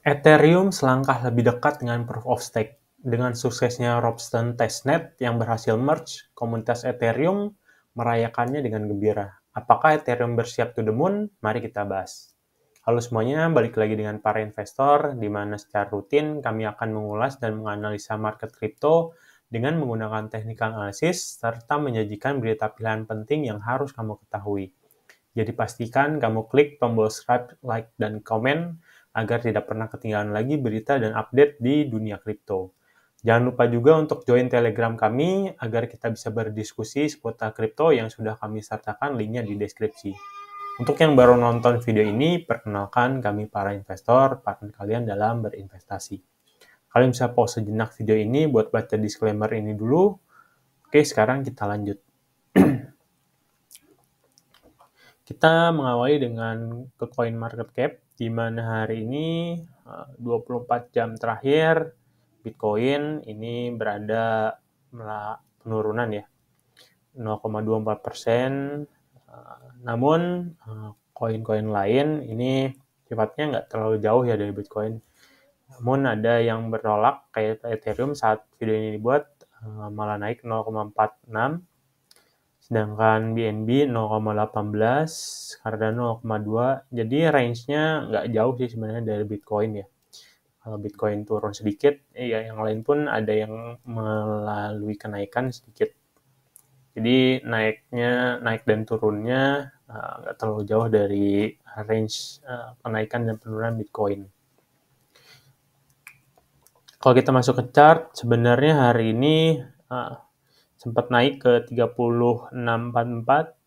Ethereum selangkah lebih dekat dengan Proof of Stake. Dengan suksesnya Ropsten Testnet yang berhasil merge, komunitas Ethereum merayakannya dengan gembira. Apakah Ethereum bersiap to the moon? Mari kita bahas. Halo semuanya, balik lagi dengan para investor, di mana secara rutin kami akan mengulas dan menganalisa market kripto dengan menggunakan technical analysis, serta menyajikan berita pilihan penting yang harus kamu ketahui. Jadi pastikan kamu klik tombol subscribe, like, dan komen agar tidak pernah ketinggalan lagi berita dan update di dunia kripto. Jangan lupa juga untuk join Telegram kami agar kita bisa berdiskusi seputar kripto yang sudah kami sertakan linknya di deskripsi. Untuk yang baru nonton video ini, perkenalkan kami para investor, partner kalian dalam berinvestasi. Kalian bisa pause sejenak video ini buat baca disclaimer ini dulu. Oke, sekarang kita lanjut. Kita mengawali dengan ke coin market cap, di mana hari ini 24 jam terakhir Bitcoin ini berada penurunan ya, 0,24%. Namun koin-koin lain ini sifatnya nggak terlalu jauh ya dari Bitcoin. Namun ada yang bertolak kayak Ethereum saat video ini dibuat malah naik 0,46. Sedangkan BNB 0,18, Cardano 0,2. Jadi range-nya nggak jauh sih sebenarnya dari Bitcoin ya. Kalau Bitcoin turun sedikit, ya yang lain pun ada yang melalui kenaikan sedikit. Jadi naik dan turunnya nggak terlalu jauh dari range kenaikan dan penurunan Bitcoin. Kalau kita masuk ke chart, sebenarnya hari ini sempat naik ke 3644,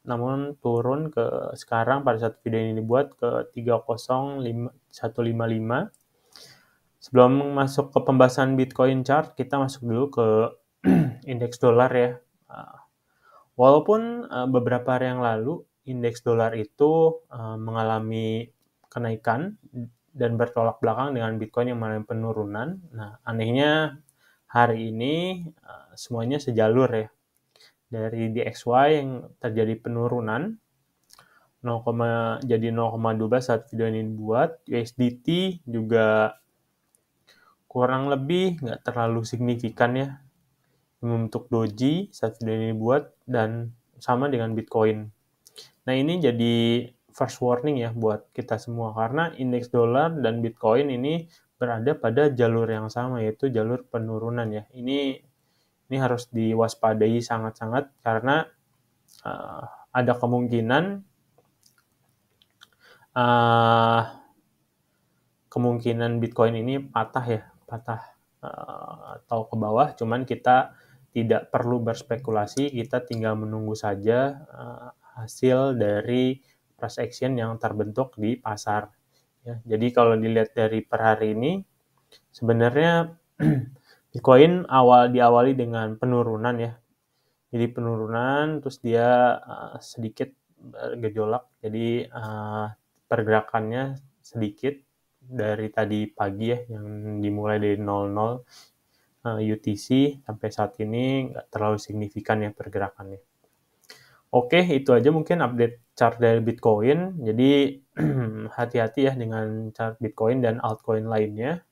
namun turun ke sekarang pada saat video ini dibuat ke 30155. Sebelum masuk ke pembahasan Bitcoin chart, kita masuk dulu ke indeks dolar ya. Walaupun beberapa hari yang lalu indeks dolar itu mengalami kenaikan dan bertolak belakang dengan Bitcoin yang mengalami penurunan. Nah, anehnya hari ini semuanya sejalur ya. Dari DXY yang terjadi penurunan 0, jadi 0,12 saat video ini dibuat. USDT juga kurang lebih nggak terlalu signifikan ya membentuk doji saat video ini dibuat, dan sama dengan Bitcoin. Nah, ini jadi first warning ya buat kita semua, karena indeks dolar dan Bitcoin ini berada pada jalur yang sama, yaitu jalur penurunan ya. Ini harus diwaspadai sangat-sangat karena ada kemungkinan Bitcoin ini patah atau ke bawah. Cuman kita tidak perlu berspekulasi, kita tinggal menunggu saja hasil dari price action yang terbentuk di pasar. Ya, jadi kalau dilihat dari per hari ini, sebenarnya Bitcoin diawali dengan penurunan ya. Jadi penurunan, terus dia sedikit gejolak, jadi pergerakannya sedikit dari tadi pagi ya, yang dimulai dari 00 UTC sampai saat ini nggak terlalu signifikan ya pergerakannya. Oke, itu aja mungkin update chart dari Bitcoin. Jadi hati-hati ya dengan chart Bitcoin dan altcoin lainnya.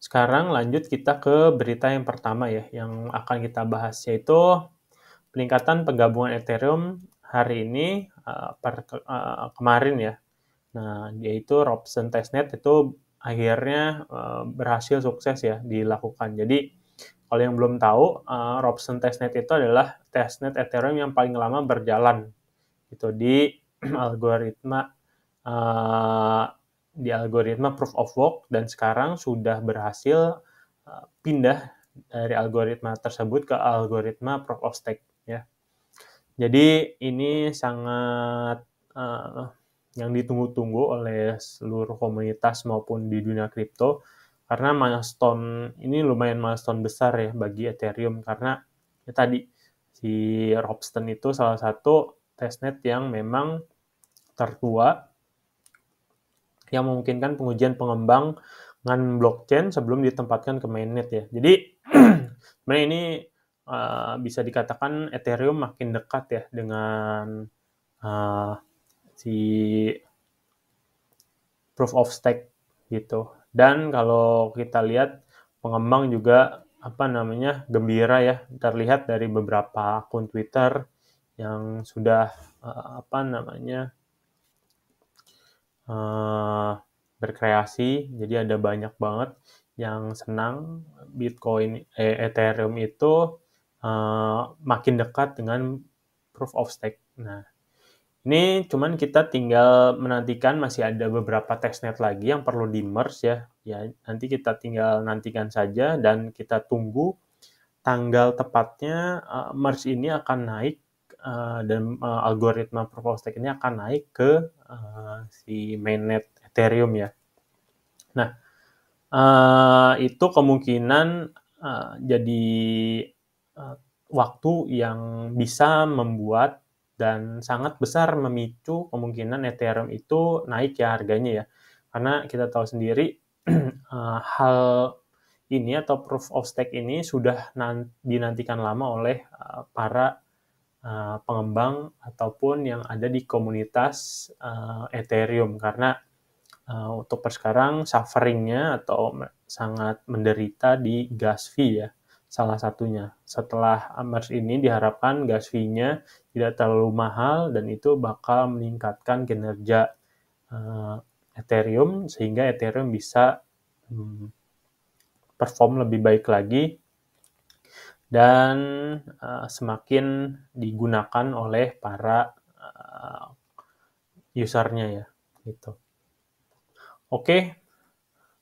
Sekarang lanjut kita ke berita yang pertama ya, yang akan kita bahas, yaitu peningkatan penggabungan Ethereum hari ini kemarin ya. Nah, yaitu Ropsten Testnet itu akhirnya berhasil sukses ya dilakukan. Jadi, kalau yang belum tahu, Ropsten Testnet itu adalah testnet Ethereum yang paling lama berjalan gitu di algoritma Proof of Work, dan sekarang sudah berhasil pindah dari algoritma tersebut ke algoritma Proof of Stake ya. Jadi ini sangat yang ditunggu-tunggu oleh seluruh komunitas maupun di dunia kripto, karena milestone ini lumayan milestone besar ya bagi Ethereum, karena ya tadi si Ropsten itu salah satu testnet yang memang tertua yang memungkinkan pengujian pengembangan blockchain sebelum ditempatkan ke mainnet ya. Jadi sebenarnya ini bisa dikatakan Ethereum makin dekat ya dengan si proof of stake gitu. Dan kalau kita lihat pengembang juga gembira ya, terlihat dari beberapa akun Twitter yang sudah berkreasi. Jadi ada banyak banget yang senang Ethereum itu makin dekat dengan proof of stake. Nah, ini cuman kita tinggal menantikan, masih ada beberapa testnet lagi yang perlu di-merge ya. Ya, nanti kita tinggal nantikan saja dan kita tunggu tanggal tepatnya merge ini akan naik dan algoritma proof of stake ini akan naik ke si mainnet Ethereum ya. Nah, itu kemungkinan jadi waktu yang bisa membuat dan sangat besar memicu kemungkinan Ethereum itu naik ya harganya ya. Karena kita tahu sendiri hal ini atau proof of stake ini sudah dinantikan lama oleh para pengembang ataupun yang ada di komunitas Ethereum, karena untuk sekarang sufferingnya atau sangat menderita di gas fee ya, salah satunya. Setelah merge ini diharapkan gas fee-nya tidak terlalu mahal dan itu bakal meningkatkan kinerja Ethereum sehingga Ethereum bisa perform lebih baik lagi dan semakin digunakan oleh para usernya ya, gitu. Oke,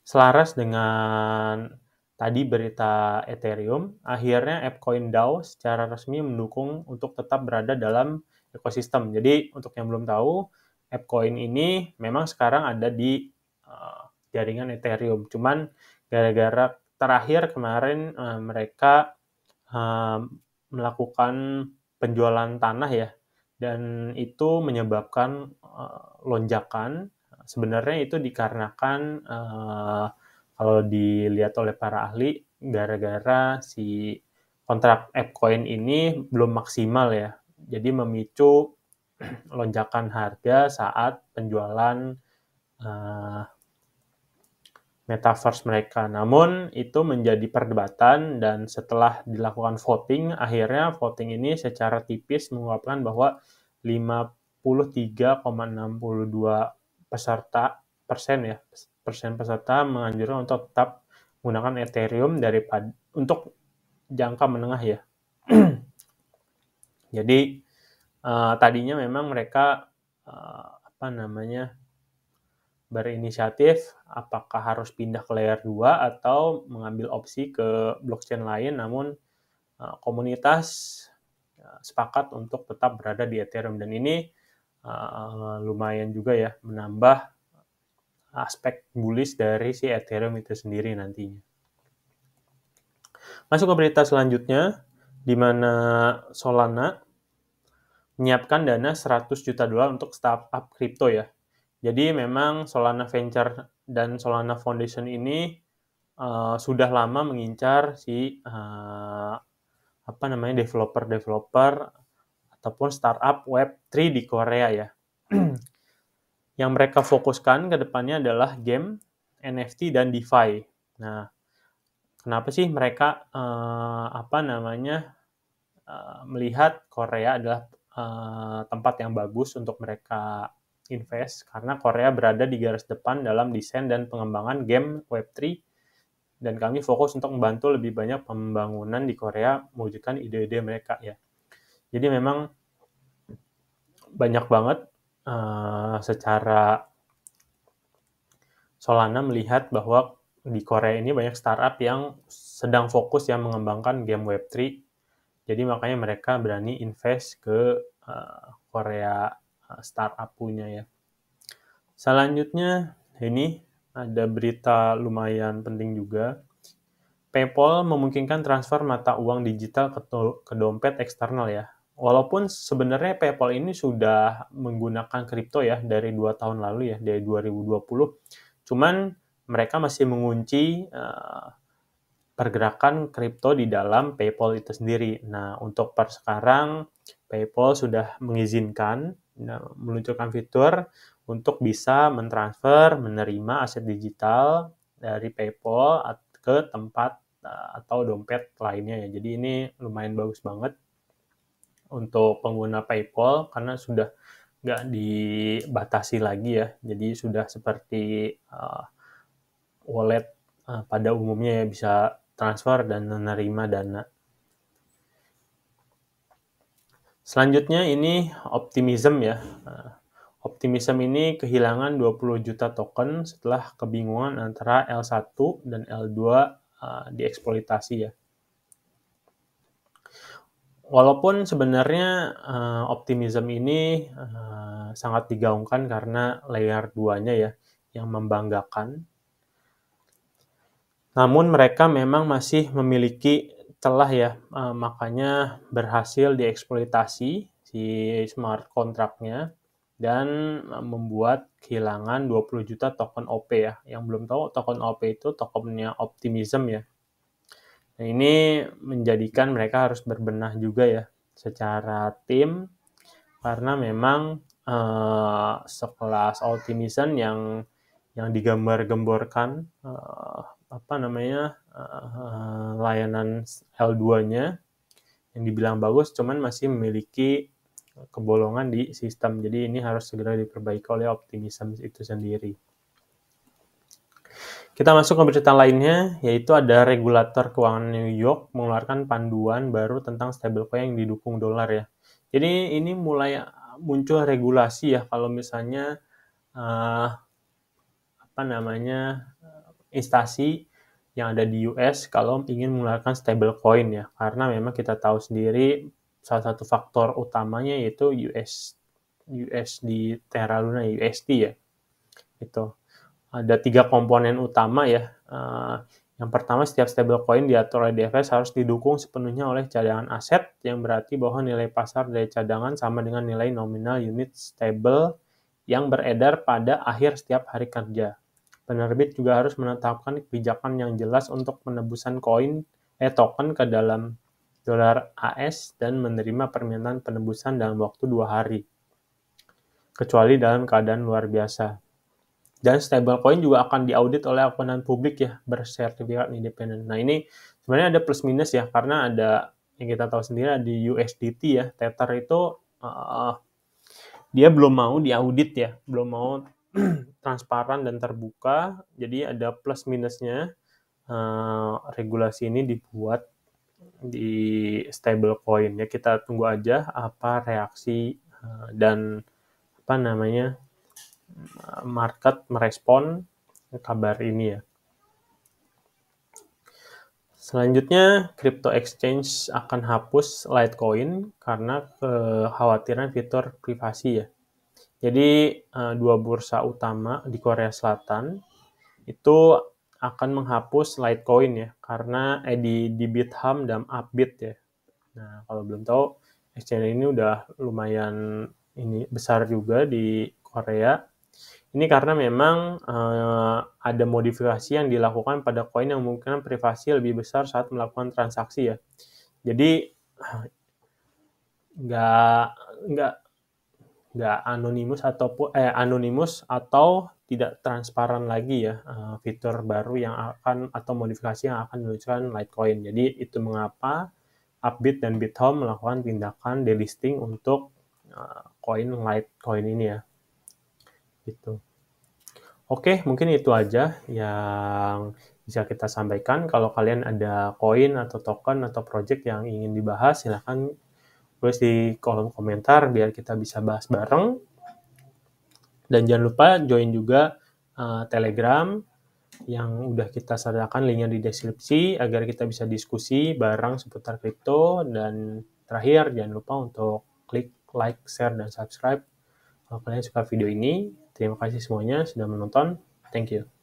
selaras dengan tadi berita Ethereum, akhirnya ApeCoin DAO secara resmi mendukung untuk tetap berada dalam ekosistem. Jadi untuk yang belum tahu, ApeCoin ini memang sekarang ada di jaringan Ethereum. Cuman gara-gara terakhir kemarin mereka melakukan penjualan tanah ya, dan itu menyebabkan lonjakan. Sebenarnya itu dikarenakan kalau dilihat oleh para ahli, gara-gara si kontrak ApeCoin ini belum maksimal ya. Jadi memicu lonjakan harga saat penjualan metaverse mereka. Namun itu menjadi perdebatan dan setelah dilakukan voting, akhirnya voting ini secara tipis menguapkan bahwa 53,62% peserta menganjurkan untuk tetap menggunakan Ethereum untuk jangka menengah ya. Jadi tadinya memang mereka berinisiatif apakah harus pindah ke layer 2 atau mengambil opsi ke blockchain lain, namun komunitas sepakat untuk tetap berada di Ethereum, dan ini lumayan juga ya menambah aspek bullish dari si Ethereum itu sendiri nantinya. Masuk ke berita selanjutnya, di mana Solana menyiapkan dana $100 juta untuk startup kripto ya. Jadi memang Solana Venture dan Solana Foundation ini sudah lama mengincar si developer ataupun startup Web3 di Korea ya. Yang mereka fokuskan ke depannya adalah game, NFT, dan DeFi. Nah, kenapa sih mereka melihat Korea adalah tempat yang bagus untuk mereka invest? Karena Korea berada di garis depan dalam desain dan pengembangan game Web3, dan kami fokus untuk membantu lebih banyak pembangunan di Korea mewujudkan ide-ide mereka ya. Jadi memang banyak banget secara Solana melihat bahwa di Korea ini banyak startup yang sedang fokus yang mengembangkan game Web3. Jadi makanya mereka berani invest ke Korea startup punya ya. Selanjutnya ini ada berita lumayan penting juga. PayPal memungkinkan transfer mata uang digital ke dompet eksternal ya. Walaupun sebenarnya PayPal ini sudah menggunakan kripto ya dari 2 tahun lalu ya, dari 2020. Cuman mereka masih mengunci pergerakan kripto di dalam PayPal itu sendiri. Nah, untuk sekarang PayPal sudah mengizinkan meluncurkan fitur untuk bisa mentransfer, menerima aset digital dari PayPal ke tempat atau dompet lainnya ya. Jadi ini lumayan bagus banget untuk pengguna PayPal karena sudah nggak dibatasi lagi ya. Jadi sudah seperti wallet pada umumnya ya, bisa transfer dan menerima dana. Selanjutnya ini Optimism ya. Optimism ini kehilangan 20 juta token setelah kebingungan antara L1 dan L2 dieksploitasi ya. Walaupun sebenarnya Optimism ini sangat digaungkan karena layer 2-nya ya, yang membanggakan. Namun mereka memang masih memiliki celah ya, makanya berhasil dieksploitasi si smart contract-nya dan membuat kehilangan 20 juta token OP ya. Yang belum tahu, token OP itu tokennya Optimism ya. Nah, ini menjadikan mereka harus berbenah juga ya secara tim, karena memang sekelas Optimism yang digambar-gemborkan layanan L2-nya yang dibilang bagus, cuman masih memiliki kebolongan di sistem. Jadi ini harus segera diperbaiki oleh Optimism itu sendiri. Kita masuk ke berita lainnya, yaitu ada regulator keuangan New York mengeluarkan panduan baru tentang stablecoin yang didukung dolar ya. Jadi ini mulai muncul regulasi ya kalau misalnya instansi yang ada di US kalau ingin mengeluarkan stablecoin ya, karena memang kita tahu sendiri salah satu faktor utamanya yaitu USD Terra Luna USD ya. Itu ada 3 komponen utama ya. Yang pertama, setiap stablecoin diatur oleh DFS harus didukung sepenuhnya oleh cadangan aset, yang berarti bahwa nilai pasar dari cadangan sama dengan nilai nominal unit stable yang beredar pada akhir setiap hari kerja. Penerbit juga harus menetapkan kebijakan yang jelas untuk penebusan token ke dalam dolar AS dan menerima permintaan penebusan dalam waktu 2 hari, kecuali dalam keadaan luar biasa. Dan stablecoin juga akan diaudit oleh akuntan publik ya, bersertifikat independen. Nah, ini sebenarnya ada plus minus ya, karena ada yang kita tahu sendiri di USDT ya, Tether itu dia belum mau diaudit ya, belum mau transparan dan terbuka. Jadi ada plus minusnya. Regulasi ini dibuat di stablecoin ya, kita tunggu aja apa reaksi dan market merespon kabar ini ya. Selanjutnya, crypto exchange akan hapus Litecoin karena kekhawatiran fitur privasi ya. Jadi 2 bursa utama di Korea Selatan itu akan menghapus Litecoin ya, karena di Bithumb dan Upbit ya. Nah, kalau belum tahu, exchange ini udah lumayan besar juga di Korea. Ini karena memang ada modifikasi yang dilakukan pada koin yang memungkinkan privasi lebih besar saat melakukan transaksi ya. Jadi nggak anonimus atau tidak transparan lagi ya fitur baru yang akan atau modifikasi yang akan diluncurkan Litecoin. Jadi itu mengapa Upbit dan Bithumb melakukan tindakan delisting untuk koin Litecoin ini ya. Gitu. Oke, mungkin itu aja yang bisa kita sampaikan. Kalau kalian ada koin atau token atau project yang ingin dibahas, silahkan tulis di kolom komentar biar kita bisa bahas bareng. Dan jangan lupa join juga Telegram yang udah kita sediakan, linknya di deskripsi agar kita bisa diskusi bareng seputar kripto. Dan terakhir, jangan lupa untuk klik like, share, dan subscribe kalau kalian suka video ini. Terima kasih semuanya sudah menonton. Thank you.